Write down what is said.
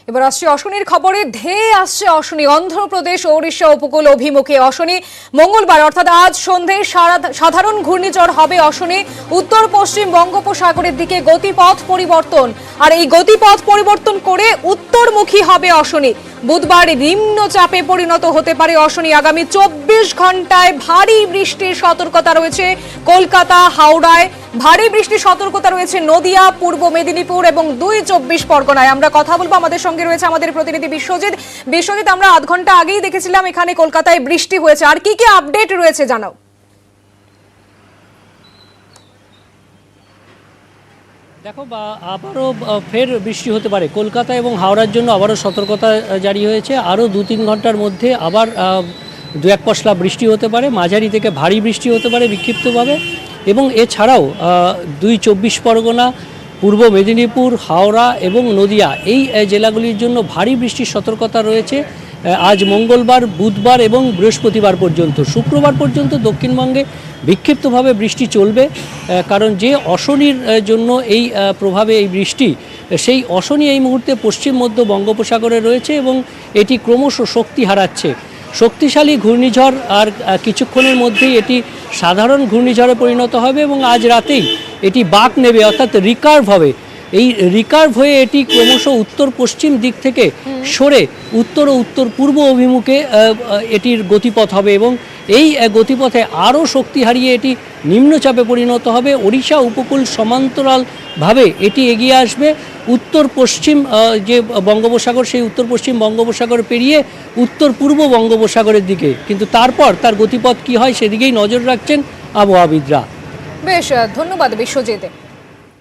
এবার আসছে অশনির খবরে। ধেয়ে আসছে অশনি। অন্ধ্রপ্রদেশ ও ওড়িশা উপকূল অভিমুখে অশনি। মঙ্গলবার অর্থাৎ আজ সন্ধ্যায় সাধারণ ঘূর্ণিঝড় হবে অশনি। উত্তর পশ্চিম বঙ্গোপসাগরের দিকে গতিপথ পরিবর্তন, আর এই গতিপথ পরিবর্তন করে উত্তরমুখী হবে অশনি। বুধবার নিম্নচাপে পরিণত হতে পারে অশনি। আগামী 24 ঘন্টায় ভারী বৃষ্টির সতর্কতা রয়েছে কলকাতা, হাওড়ায়। ভারী বৃষ্টির সতর্কতা রয়েছে নদিয়া, পূর্ব মেদিনীপুর এবং 2 চব্বিশ পরগনায়। আমরা কথা বলবো, আমাদের সঙ্গে রয়েছে আমাদের প্রতিনিধি বিশ্বজিৎ। আমরা আধ ঘন্টা আগেই দেখেছিলাম এখানে কলকাতায় বৃষ্টি হয়েছে, আর কি কি আপডেট রয়েছে জানাও। দেখো, আবারও ফের বৃষ্টি হতে পারে। কলকাতা এবং হাওড়ার জন্য আবারও সতর্কতা জারি হয়েছে। আরও 2-3 ঘন্টার মধ্যে আবার 2-1 পশলা বৃষ্টি হতে পারে। মাঝারি থেকে ভারী বৃষ্টি হতে পারে বিক্ষিপ্তভাবে। এবং এছাড়াও 2 চব্বিশ পরগনা, পূর্ব মেদিনীপুর, হাওড়া এবং নদিয়া এই জেলাগুলির জন্য ভারী বৃষ্টির সতর্কতা রয়েছে আজ মঙ্গলবার, বুধবার এবং বৃহস্পতিবার পর্যন্ত। শুক্রবার পর্যন্ত দক্ষিণবঙ্গে বিক্ষিপ্তভাবে বৃষ্টি চলবে, কারণ যে অশনির জন্য এই প্রভাবে এই বৃষ্টি, সেই অশনি এই মুহূর্তে পশ্চিম মধ্য বঙ্গোপসাগরে রয়েছে এবং এটি ক্রমশ শক্তি হারাচ্ছে। শক্তিশালী ঘূর্ণিঝড় আর কিছুক্ষণের মধ্যেই এটি সাধারণ ঘূর্ণিঝড়ে পরিণত হবে এবং আজ রাতেই এটি বাঁক নেবে, অর্থাৎ রিকার্ভ হবে। এই রিকার্ভ হয়ে এটি ক্রমশ উত্তর পশ্চিম দিক থেকে সরে উত্তর ও উত্তর পূর্ব অভিমুখে এটির গতিপথ হবে এবং এই গতিপথে আরও শক্তি হারিয়ে এটি নিম্নচাপে পরিণত হবে। ওড়িশা উপকূল সমান্তরালভাবে এটি এগিয়ে আসবে উত্তর পশ্চিম যে বঙ্গোপসাগর, সেই উত্তর পশ্চিম বঙ্গোপসাগর পেরিয়ে উত্তর পূর্ব বঙ্গোপসাগরের দিকে। কিন্তু তারপর তার গতিপথ কী হয় সেদিকেই নজর রাখছেন আবহাওয়াবিদরা। বেশ, ধন্যবাদ বিশ্বজিৎ।